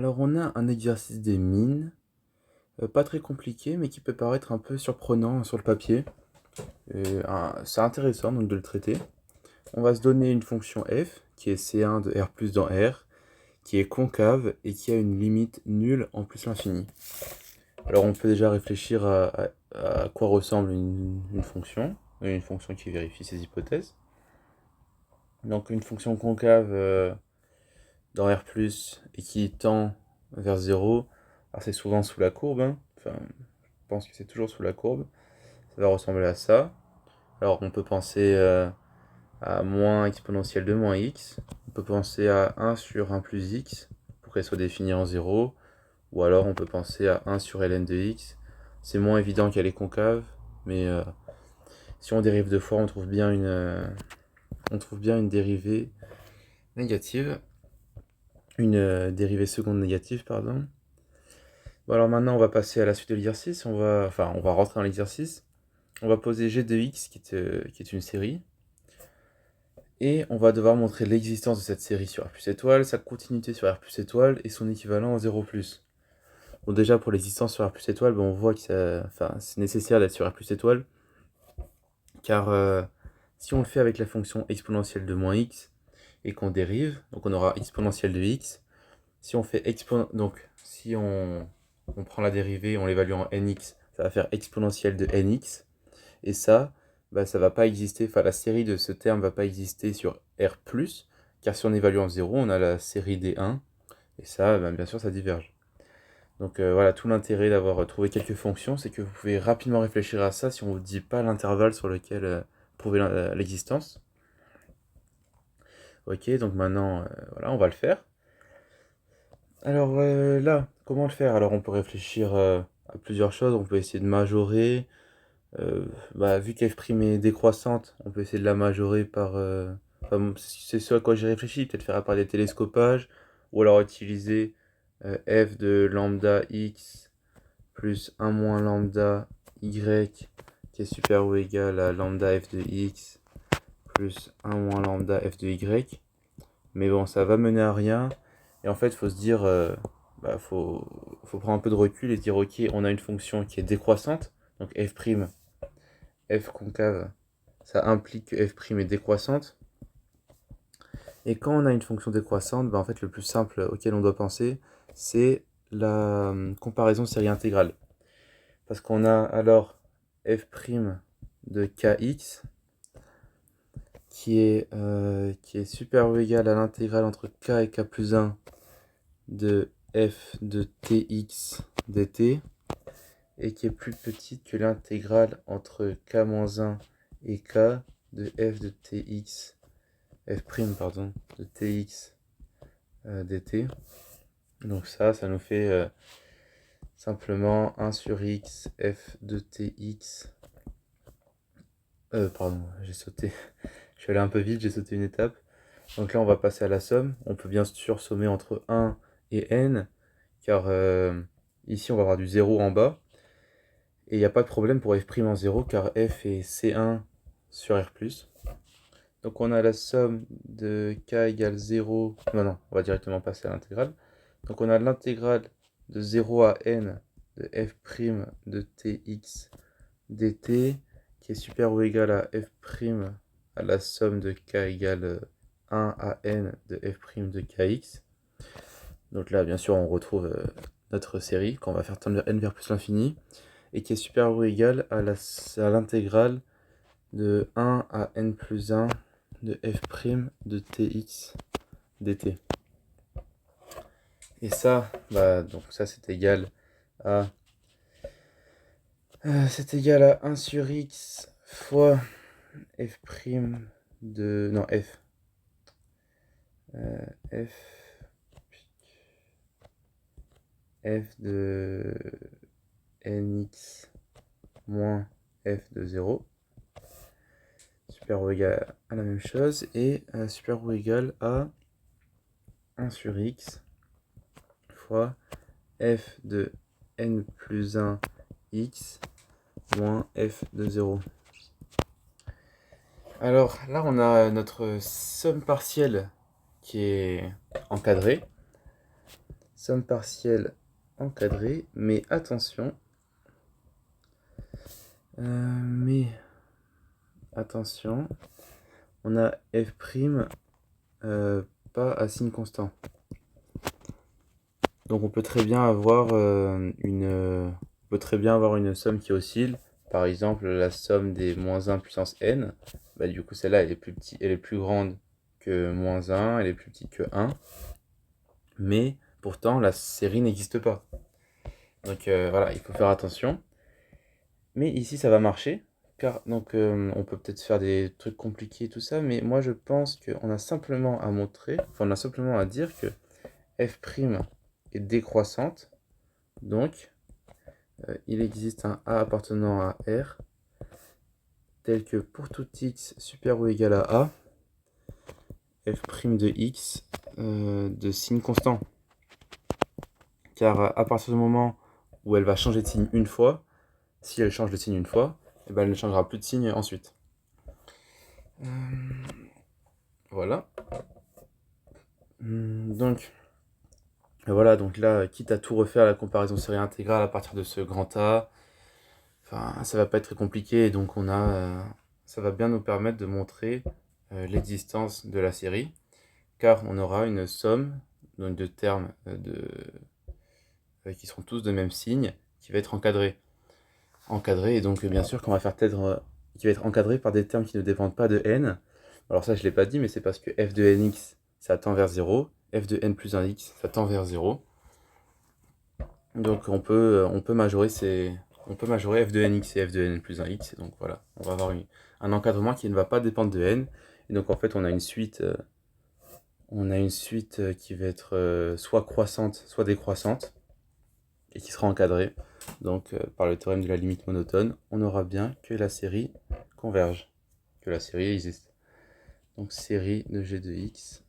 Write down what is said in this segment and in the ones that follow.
Alors on a un exercice des mines, pas très compliqué, mais qui peut paraître un peu surprenant sur le papier. C'est intéressant donc de le traiter. On va se donner une fonction f, qui est C1 de R plus dans R, qui est concave et qui a une limite nulle en plus l'infini. Alors on peut déjà réfléchir à quoi ressemble une fonction qui vérifie ces hypothèses. Donc une fonction concave dans R+, et qui tend vers 0, alors c'est souvent sous la courbe, hein. Enfin, je pense que c'est toujours sous la courbe, ça va ressembler à ça. Alors on peut penser à moins exponentielle de moins x, on peut penser à 1 sur 1 plus x, pour qu'elle soit définie en 0, ou alors on peut penser à 1 sur ln de x. C'est moins évident qu'elle est concave, mais si on dérive deux fois, on trouve bien une dérivée négative, une dérivée seconde négative, pardon. Bon, alors maintenant, on va passer à la suite de l'exercice. On va rentrer dans l'exercice. On va poser g de x, qui est une série. Et on va devoir montrer l'existence de cette série sur R plus étoile, sa continuité sur R plus étoile et son équivalent en 0 plus. Bon, déjà, pour l'existence sur R plus étoile, on voit que c'est nécessaire d'être sur R plus étoile. Car si on le fait avec la fonction exponentielle de moins x et qu'on dérive, donc on aura exponentielle de x. Si on fait si on prend la dérivée, on l'évalue en nx, ça va faire exponentielle de nx. Et ça, ça va pas exister, enfin la série de ce terme va pas exister sur R+, car si on évalue en 0, on a la série des 1, et ça, bien sûr, ça diverge. Donc voilà, tout l'intérêt d'avoir trouvé quelques fonctions, c'est que vous pouvez rapidement réfléchir à ça si on ne vous dit pas l'intervalle sur lequel prouver l'existence. Ok, donc maintenant, voilà, on va le faire. Alors là, comment le faire? Alors on peut réfléchir à plusieurs choses, on peut essayer de majorer. Vu qu'f' est décroissante, on peut essayer de la majorer par... c'est ce à quoi j'ai réfléchi, peut-être faire apparaître des télescopages, ou alors utiliser f de lambda x plus 1 moins lambda y, qui est supérieur ou égal à lambda f de x plus 1 moins lambda f de y. Mais bon, ça va mener à rien. Et en fait, il faut se dire, faut prendre un peu de recul et se dire, ok, on a une fonction qui est décroissante, donc f concave, ça implique que f' est décroissante. Et quand on a une fonction décroissante, en fait, le plus simple auquel on doit penser, c'est la comparaison série intégrale. Parce qu'on a alors f' de kx qui est supérieur ou égal à l'intégrale entre k et k plus 1 de f de tx dt, et qui est plus petite que l'intégrale entre k-1 et k de f de tx, de tx dt. Donc ça nous fait simplement 1 sur x f de tx. J'ai sauté. Je suis allé un peu vite, j'ai sauté une étape. Donc là, on va passer à la somme. On peut bien sûr sommer entre 1 et n, car ici, on va avoir du 0 en bas. Et il n'y a pas de problème pour f' en 0, car f est C1 sur R+. Donc on a la somme de k égale 0. Non, on va directement passer à l'intégrale. Donc on a l'intégrale de 0 à n de f' de tx dt, qui est supérieur ou égal à f' à la somme de k égale 1 à n de f' de kx. Donc là, bien sûr, on retrouve notre série, qu'on va faire tendre vers n vers plus l'infini, et qui est supérieur ou égal à l'intégrale de 1 à n plus 1 de f' de tx dt. Et ça, donc ça c'est égal à 1 sur x fois f' de... Non, f. F de nx moins f de 0, supérieur ou égal à la même chose, et supérieur ou égal à 1 sur x fois f de n plus 1 x moins f de 0. Alors là, on a notre somme partielle qui est encadrée. somme partielle encadrée, mais attention, on a f' pas à signe constant. Donc on peut très bien avoir une somme qui oscille. Par exemple, la somme des moins 1 puissance n, bah, du coup celle-là elle est plus grande que moins 1, elle est plus petite que 1, mais pourtant la série n'existe pas. Donc voilà, il faut faire attention. Mais ici ça va marcher, car donc on peut peut-être faire des trucs compliqués tout ça, mais moi je pense qu'on a simplement à dire que f' est décroissante, donc il existe un A appartenant à R, tel que pour tout x supérieur ou égal à A, f' de x de signe constant. Car à partir du moment où elle va changer de signe une fois, si elle change de signe une fois, eh ben, elle ne changera plus de signe ensuite. Voilà. Donc voilà, donc là, quitte à tout refaire la comparaison série intégrale à partir de ce grand A, enfin, ça va pas être très compliqué, et donc ça va bien nous permettre de montrer l'existence de la série, car on aura une somme donc, de termes qui seront tous de même signe, qui va être encadrée. Et donc bien sûr qu'on va faire qui va être encadré par des termes qui ne dépendent pas de n. Alors ça je l'ai pas dit, mais c'est parce que f de nx ça tend vers 0, f de n plus 1x ça tend vers 0. Donc on peut majorer f de nx et f de n plus 1x, et donc voilà, on va avoir un encadrement qui ne va pas dépendre de n, et donc en fait on a une suite qui va être soit croissante, soit décroissante, et qui sera encadrée. Donc par le théorème de la limite monotone, on aura bien que la série converge, que la série existe. Donc série de g de x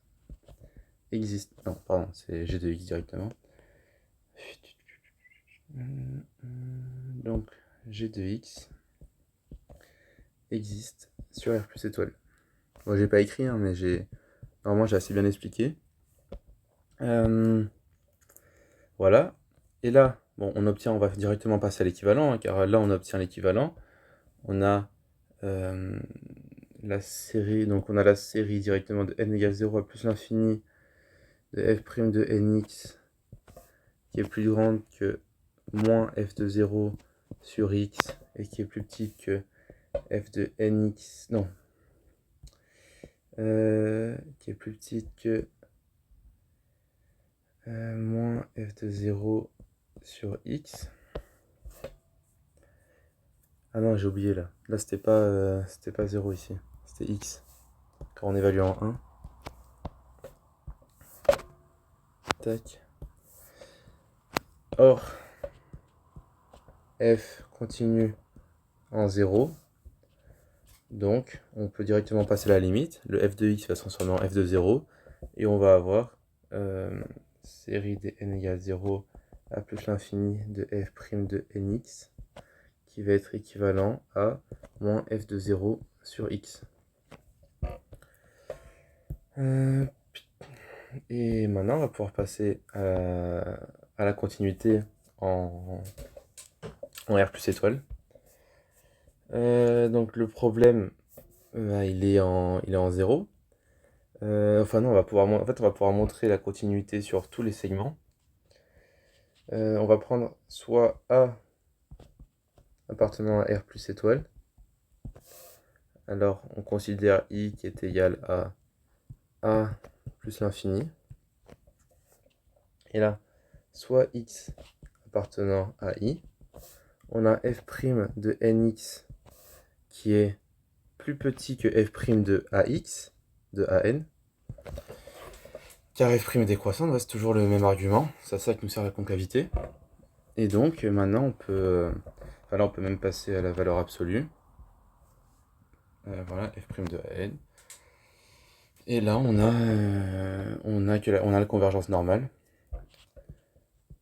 existe. Non, pardon, c'est g de x directement. Donc g de x existe sur R plus étoile. Moi j'ai pas écrit, hein, mais normalement j'ai assez bien expliqué. Voilà. Et là, bon, on va directement passer à l'équivalent, hein, car là on obtient l'équivalent. On a la série, donc on a la série directement de n égale 0 à plus l'infini de f' de nx qui est plus grande que moins f de 0 sur x et qui est plus petite que f de nx, non, qui est plus petite que moins f de 0 sur x. Ah non, j'ai oublié là. Là, c'était pas 0 ici. C'était x. Quand on évalue en 1. Tac. Or, f continue en 0. Donc, on peut directement passer la limite. Le f de x va se transformer en f de 0. Et on va avoir série de n égale 0 à plus l'infini de f' de nx qui va être équivalent à moins f de 0 sur x. Et maintenant, on va pouvoir passer à la continuité en R plus étoile. Donc le problème, il est en 0. Enfin non, on va pouvoir montrer la continuité sur tous les segments. On va prendre soit A appartenant à R plus étoile. Alors on considère I qui est égal à A plus l'infini. Et là, soit X appartenant à I. On a f' de nx qui est plus petit que f' de ax, de an. Car f' est décroissante, c'est toujours le même argument, c'est à ça qui nous sert la concavité. Et donc maintenant on peut même passer à la valeur absolue. Voilà, f' de an. Et là on a la convergence normale.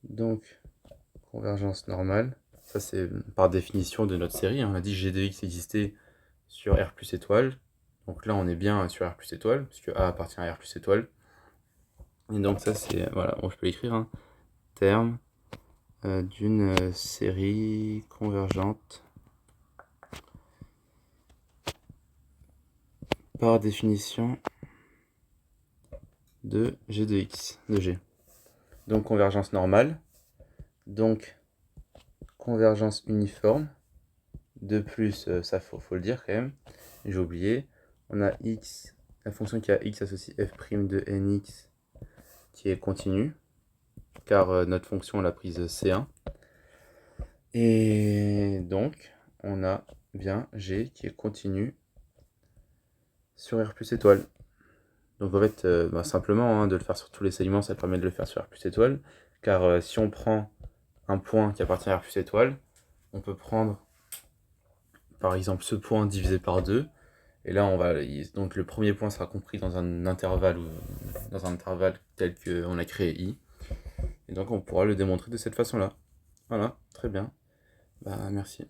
Donc convergence normale, ça c'est par définition de notre série. On a dit g de x existait sur R plus étoile. Donc là on est bien sur R plus étoile, puisque A appartient à R plus étoile. Et donc ça c'est, voilà, bon, je peux l'écrire, hein. terme d'une série convergente par définition de g de x, de g. Donc convergence normale, donc convergence uniforme, de plus, ça faut le dire quand même, j'ai oublié, on a x, la fonction qui a x associée f' de nx qui est continue, car notre fonction elle a prise C1. Et donc, on a bien G qui est continu sur R plus étoile. Donc en fait, simplement, de le faire sur tous les éléments, ça permet de le faire sur R plus étoile, car si on prend un point qui appartient à R plus étoile, on peut prendre par exemple ce point divisé par 2, et là donc le premier point sera compris dans un intervalle tel qu'on a créé I, et donc on pourra le démontrer de cette façon-là. Voilà, très bien. Merci.